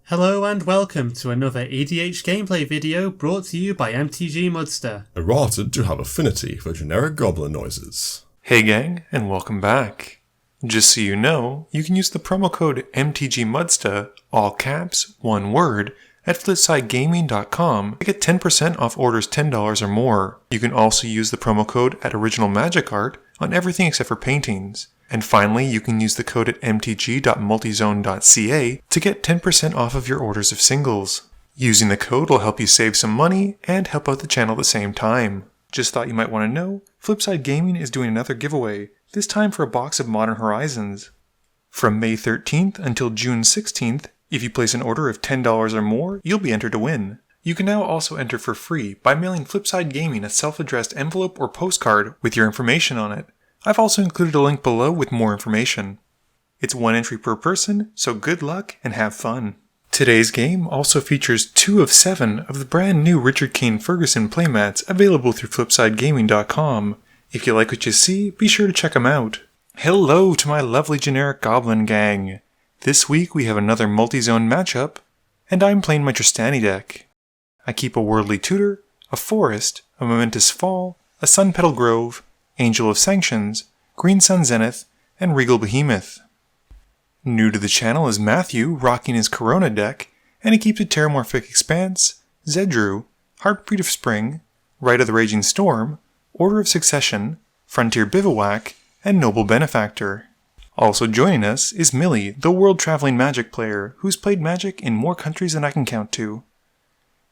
Hello and welcome to another EDH gameplay video brought to you by MTG Mudster. Errated to have affinity for generic goblin noises. Hey gang, and welcome back. Just so you know, you can use the promo code MTGMudsta, all caps, one word, at flipsidegaming.com to get 10% off orders $10 or more. You can also use the promo code at Original Magic Art on everything except for paintings. And finally, you can use the code at mtg.multizone.ca to get 10% off of your orders of singles. Using the code will help you save some money and help out the channel at the same time. Just thought you might want to know, Flipside Gaming is doing another giveaway, this time for a box of Modern Horizons. From May 13th until June 16th, if you place an order of $10 or more, you'll be entered to win. You can now also enter for free by mailing Flipside Gaming a self-addressed envelope or postcard with your information on it. I've also included a link below with more information. It's one entry per person, so good luck and have fun. Today's game also features 2 of 7 of the brand new Richard Kane Ferguson playmats available through flipsidegaming.com. If you like what you see, be sure to check them out. Hello to my lovely generic goblin gang. This week we have another multi-zone matchup, and I'm playing my Tristani deck. I keep a Worldly Tutor, a Forest, a Momentous Fall, a Sunpetal Grove, Angel of Sanctions, Green Sun Zenith, and Regal Behemoth. New to the channel is Matthew, rocking his Corona deck, and he keeps a Terramorphic Expanse, Zedru, Heartbeat of Spring, Rite of the Raging Storm, Order of Succession, Frontier Bivouac, and Noble Benefactor. Also joining us is Millie, the world-traveling Magic player, who's played Magic in more countries than I can count to.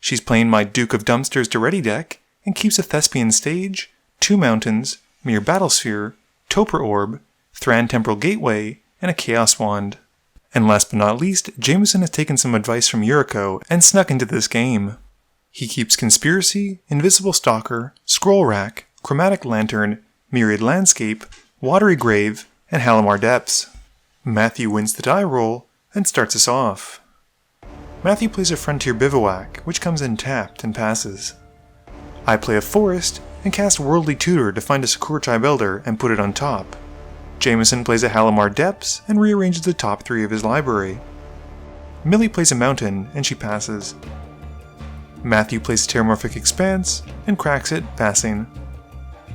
She's playing my Duke of Dumpsters Daretti deck, and keeps a Thespian Stage, 2 Mountains, Mere Battlesphere, Topher Orb, Thran Temporal Gateway, and a Chaos Wand. And last but not least, Jameson has taken some advice from Yuriko and snuck into this game. He keeps Conspiracy, Invisible Stalker, Scroll Rack, Chromatic Lantern, Myriad Landscape, Watery Grave, and Halimar Depths. Matthew wins the die roll and starts us off. Matthew plays a Frontier Bivouac, which comes in tapped and passes. I play a Forest and cast Worldly Tutor to find a Sakura Tribe Elder and put it on top. Jameson plays a Halimar Depths and rearranges the top 3 of his library. Millie plays a Mountain and she passes. Matthew plays a Terramorphic Expanse and cracks it, passing.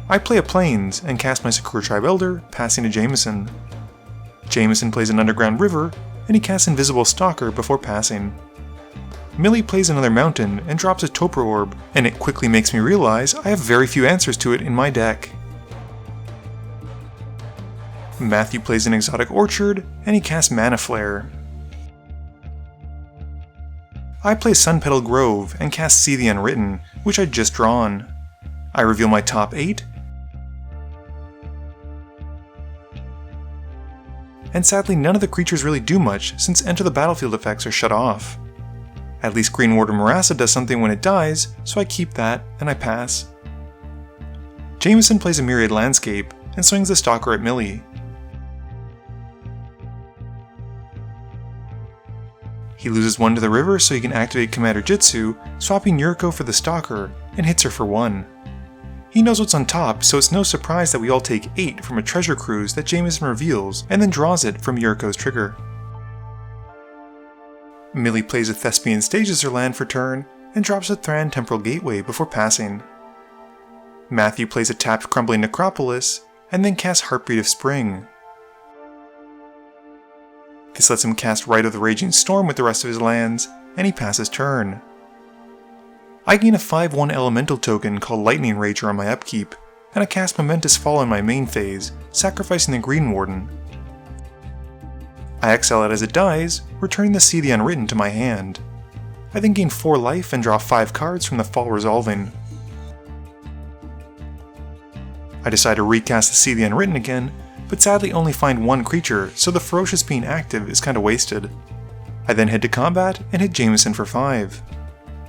I play a Plains and cast my Sakura Tribe Elder, passing to Jameson. Jameson plays an Underground River and he casts Invisible Stalker before passing. Millie plays another Mountain and drops a Topher Orb, and it quickly makes me realize I have very few answers to it in my deck. Matthew plays an Exotic Orchard, and he casts Mana Flare. I play Sunpetal Grove and cast See the Unwritten, which I'd just drawn. I reveal my top 8, and sadly none of the creatures really do much since Enter the Battlefield effects are shut off. At least Green Warden Marassa does something when it dies, so I keep that, and I pass. Jameson plays a Myriad Landscape, and swings the Stalker at Millie. He loses 1 to the river so he can activate Commander Jitsu, swapping Yuriko for the Stalker, and hits her for 1. He knows what's on top, so it's no surprise that we all take 8 from a treasure cruise that Jameson reveals, and then draws it from Yuriko's trigger. Millie plays a Thespian Stage as her land for turn, and drops a Thran Temporal Gateway before passing. Matthew plays a tapped Crumbling Necropolis, and then casts Heartbeat of Spring. This lets him cast Rite of the Raging Storm with the rest of his lands, and he passes turn. I gain a 5/1 elemental token called Lightning Rager on my upkeep, and I cast Momentous Fall in my main phase, sacrificing the Green Warden. I exile it as it dies, returning the See the Unwritten to my hand. I then gain 4 life and draw 5 cards from the Fall resolving. I decide to recast the See the Unwritten again, but sadly only find 1 creature, so the Ferocious being active is kinda wasted. I then head to combat and hit Jameson for 5.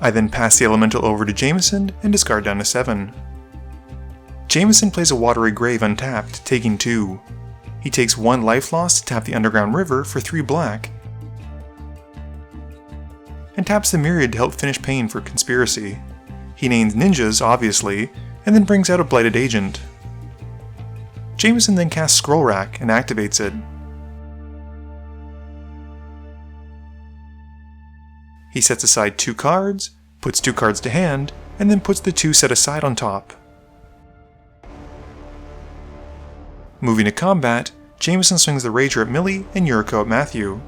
I then pass the elemental over to Jameson and discard down to 7. Jameson plays a Watery Grave untapped, taking 2. He takes 1 life loss to tap the Underground River for 3 black, and taps the Myriad to help finish paying for Conspiracy. He names ninjas, obviously, and then brings out a Blighted Agent. Jameson then casts Scroll Rack and activates it. He sets aside 2 cards, puts 2 cards to hand, and then puts the 2 set aside on top. Moving to combat, Jameson swings the Rager at Millie and Yuriko at Matthew.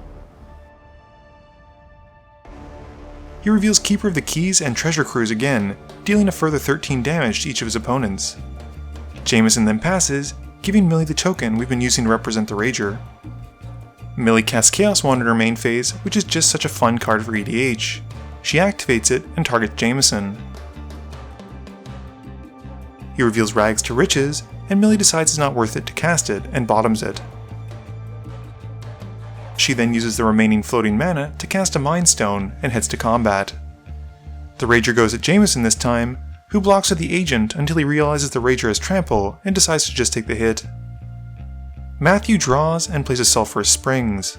He reveals Keeper of the Keys and Treasure Cruise again, dealing a further 13 damage to each of his opponents. Jameson then passes, giving Millie the token we've been using to represent the Rager. Millie casts Chaos Wand in her main phase, which is just such a fun card for EDH. She activates it and targets Jameson. He reveals Rags to Riches, and Millie decides it's not worth it to cast it and bottoms it. She then uses the remaining floating mana to cast a Mind Stone and heads to combat. The Rager goes at Jameson this time, who blocks with the Agent until he realizes the Rager has Trample and decides to just take the hit. Matthew draws and plays a Sulphurous Springs.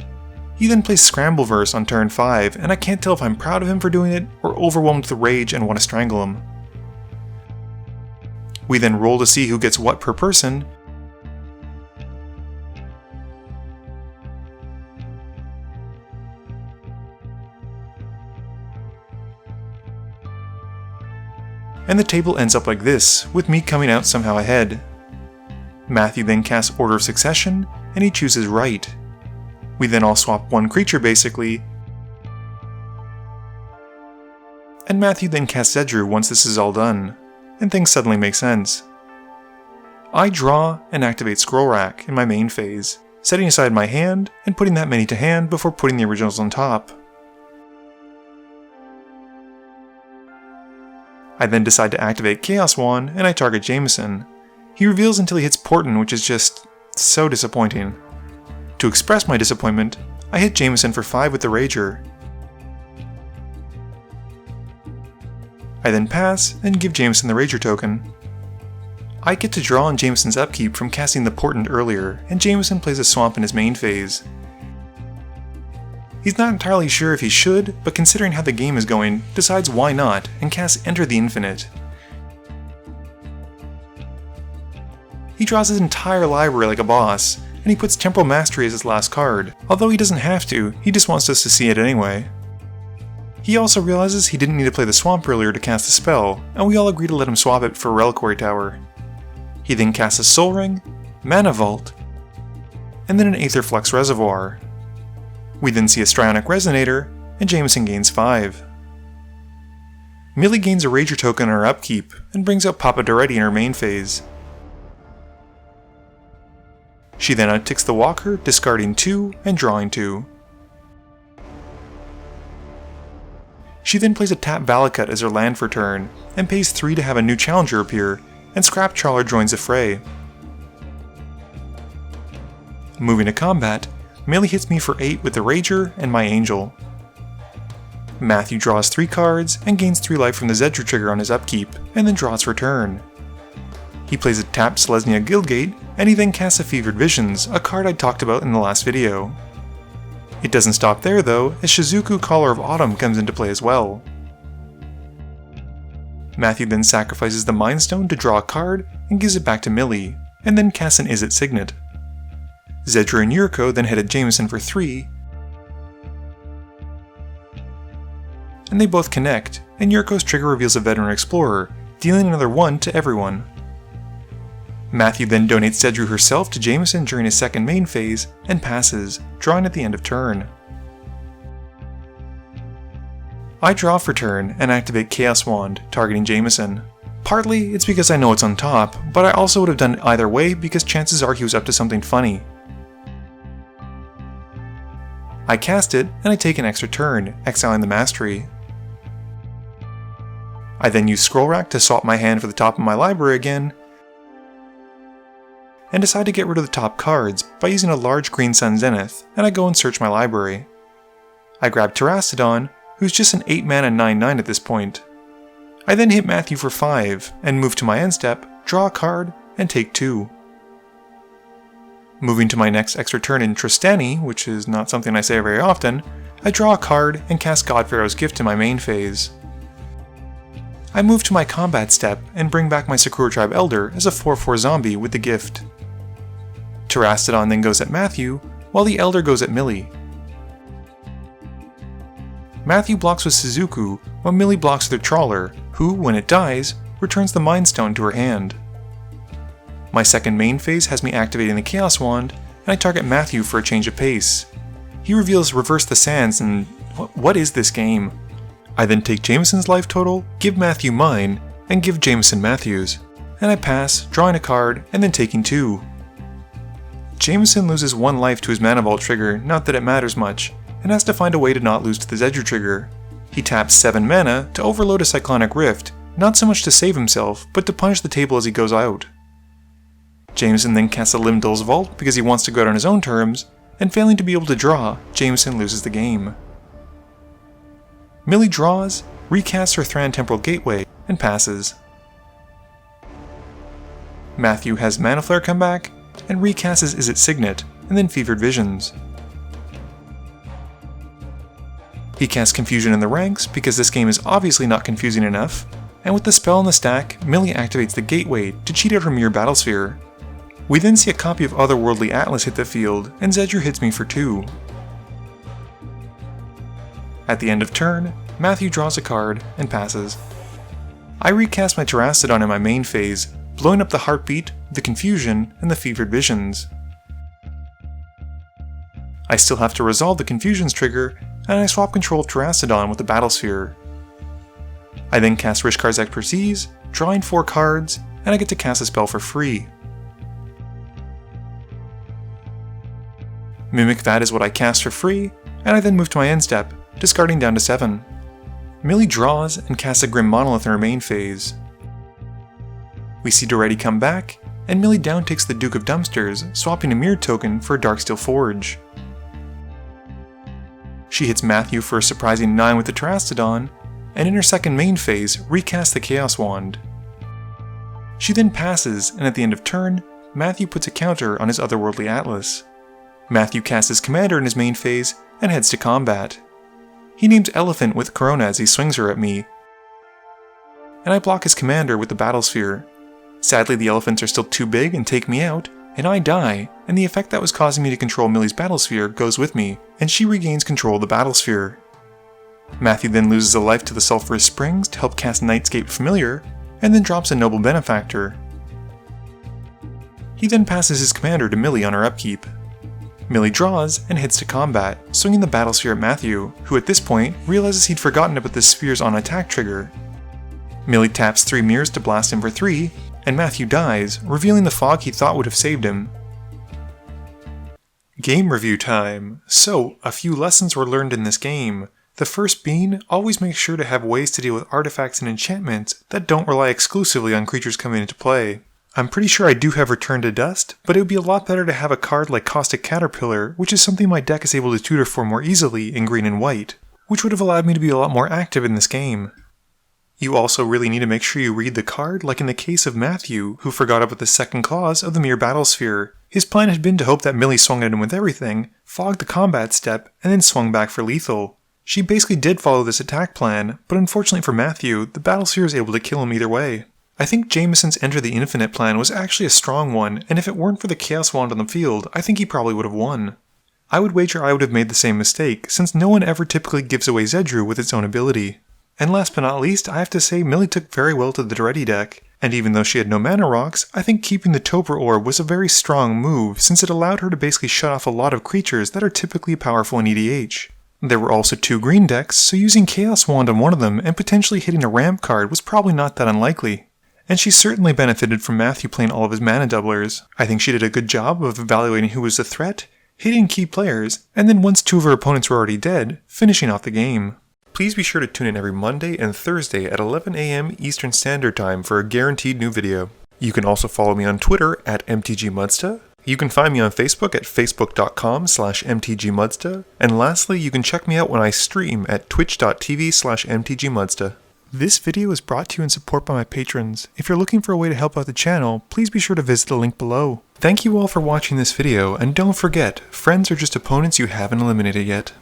He then plays Scrambleverse on turn 5, and I can't tell if I'm proud of him for doing it or overwhelmed with rage and want to strangle him. We then roll to see who gets what per person, and the table ends up like this, with me coming out somehow ahead. Matthew then casts Order of Succession, and he chooses right. We then all swap 1 creature basically, and Matthew then casts Zedru once this is all done, and things suddenly make sense. I draw and activate Scroll Rack in my main phase, setting aside my hand and putting that many to hand before putting the originals on top. I then decide to activate Chaos Wand and I target Jameson. He reveals until he hits Portent, which is just so disappointing. To express my disappointment, I hit Jameson for 5 with the Rager. I then pass and give Jameson the Rager token. I get to draw on Jameson's upkeep from casting the Portent earlier, and Jameson plays a Swamp in his main phase. He's not entirely sure if he should, but considering how the game is going, decides why not, and casts Enter the Infinite. He draws his entire library like a boss, and he puts Temporal Mastery as his last card, although he doesn't have to, he just wants us to see it anyway. He also realizes he didn't need to play the Swamp earlier to cast the spell, and we all agree to let him swap it for Reliquary Tower. He then casts a Soul Ring, Mana Vault, and then an Aetherflux Reservoir. We then see a Strionic Resonator, and Jameson gains 5. Millie gains a Rager token on her upkeep, and brings up Papa Doretti in her main phase. She then unticks the Walker, discarding 2 and drawing 2. She then plays a Tap Valakut as her land for turn, and pays 3 to have a new challenger appear, and Scrap Trawler joins the fray. Moving to combat, Millie hits me for 8 with the Rager and my Angel. Matthew draws 3 cards and gains 3 life from the Zedru trigger on his upkeep, and then draws for turn. He plays a tapped Selesnya Guildgate, and he then casts a Fevered Visions, a card I talked about in the last video. It doesn't stop there though, as Shizuku Caller of Autumn comes into play as well. Matthew then sacrifices the Mind Stone to draw a card and gives it back to Millie, and then casts an Izzet Signet. Zedru and Yuriko then head at Jameson for 3, and they both connect, and Yuriko's trigger reveals a Veteran Explorer, dealing another 1 to everyone. Matthew then donates Zedru herself to Jameson during his second main phase, and passes, drawing at the end of turn. I draw for turn and activate Chaos Wand, targeting Jameson. Partly, it's because I know it's on top, but I also would have done it either way because chances are he was up to something funny. I cast it, and I take an extra turn, exiling the Mastery. I then use Scroll Rack to swap my hand for the top of my library again, and decide to get rid of the top cards by using a large Green Sun Zenith, and I go and search my library. I grab Terastodon, who's just an 8 mana 9/9 at this point. I then hit Matthew for 5, and move to my end step, draw a card, and take 2. Moving to my next extra turn in Trostani, which is not something I say very often, I draw a card and cast Godpharaoh's Gift in my main phase. I move to my combat step and bring back my Sakura Tribe Elder as a 4/4 zombie with the gift. Terastodon then goes at Matthew, while the Elder goes at Millie. Matthew blocks with Suzuku, while Millie blocks with her Trawler, who, when it dies, returns the Mind Stone to her hand. My second main phase has me activating the Chaos Wand, and I target Matthew for a change of pace. He reveals Reverse the Sands, and what is this game? I then take Jameson's life total, give Matthew mine, and give Jameson Matthew's. And I pass, drawing a card, and then taking 2. Jameson loses 1 life to his Mana Vault trigger, not that it matters much, and has to find a way to not lose to the Zedruu trigger. He taps 7 mana to overload a Cyclonic Rift, not so much to save himself, but to punish the table as he goes out. Jameson then casts a Lim-Dûl's Vault because he wants to go out on his own terms, and failing to be able to draw, Jameson loses the game. Millie draws, recasts her Thran Temporal Gateway, and passes. Matthew has Mana Flare come back, and recasts his Izzet Signet, and then Fevered Visions. He casts Confusion in the ranks because this game is obviously not confusing enough, and with the spell in the stack, Millie activates the Gateway to cheat out her Mirror Battlesphere. We then see a copy of Otherworldly Atlas hit the field, and Zedruu hits me for 2. At the end of turn, Matthew draws a card and passes. I recast my Terastodon in my main phase, blowing up the Heartbeat, the Confusion, and the Fevered Visions. I still have to resolve the Confusion's trigger, and I swap control of Terastodon with the Battlesphere. I then cast Rishkar's Expertise, drawing 4 cards, and I get to cast a spell for free. Mimic Vat is what I cast for free, and I then move to my end step, discarding down to 7. Millie draws and casts a Grim Monolith in her main phase. We see Daretti come back, and Millie down takes the Duke of Dumpsters, swapping a Mirror token for a Darksteel Forge. She hits Matthew for a surprising 9 with the Terastodon, and in her second main phase, recasts the Chaos Wand. She then passes, and at the end of turn, Matthew puts a counter on his Otherworldly Atlas. Matthew casts his commander in his main phase, and heads to combat. He names Elephant with Corona as he swings her at me, and I block his commander with the Battlesphere. Sadly, the elephants are still too big and take me out, and I die, and the effect that was causing me to control Millie's Battlesphere goes with me, and she regains control of the Battlesphere. Matthew then loses a life to the Sulphurous Springs to help cast Nightscape Familiar, and then drops a Noble Benefactor. He then passes his commander to Millie on her upkeep. Millie draws and heads to combat, swinging the Battlesphere at Matthew, who at this point realizes he'd forgotten about the sphere's on-attack trigger. Millie taps 3 mirrors to blast him for 3, and Matthew dies, revealing the fog he thought would have saved him. Game review time. So, a few lessons were learned in this game. The first being, always make sure to have ways to deal with artifacts and enchantments that don't rely exclusively on creatures coming into play. I'm pretty sure I do have Return to Dust, but it would be a lot better to have a card like Caustic Caterpillar, which is something my deck is able to tutor for more easily in green and white, which would have allowed me to be a lot more active in this game. You also really need to make sure you read the card, like in the case of Matthew, who forgot about the second clause of the Mirror Battlesphere. His plan had been to hope that Millie swung at him with everything, fogged the combat step, and then swung back for lethal. She basically did follow this attack plan, but unfortunately for Matthew, the Battlesphere was able to kill him either way. I think Jameson's Enter the Infinite plan was actually a strong one, and if it weren't for the Chaos Wand on the field, I think he probably would have won. I would wager I would have made the same mistake, since no one ever typically gives away Zedruu with its own ability. And last but not least, I have to say Millie took very well to the Daretti deck, and even though she had no mana rocks, I think keeping the Topher Orb was a very strong move, since it allowed her to basically shut off a lot of creatures that are typically powerful in EDH. There were also 2 green decks, so using Chaos Wand on one of them and potentially hitting a ramp card was probably not that unlikely. And she certainly benefited from Matthew playing all of his mana doublers. I think she did a good job of evaluating who was the threat, hitting key players, and then once 2 of her opponents were already dead, finishing off the game. Please be sure to tune in every Monday and Thursday at 11 AM Eastern Standard Time for a guaranteed new video. You can also follow me on Twitter at MTGMudsta. You can find me on Facebook at facebook.com/MTGMudsta. And lastly, you can check me out when I stream at twitch.tv/MTGMudsta. This video is brought to you in support by my patrons. If you're looking for a way to help out the channel, please be sure to visit the link below. Thank you all for watching this video, and don't forget, friends are just opponents you haven't eliminated yet.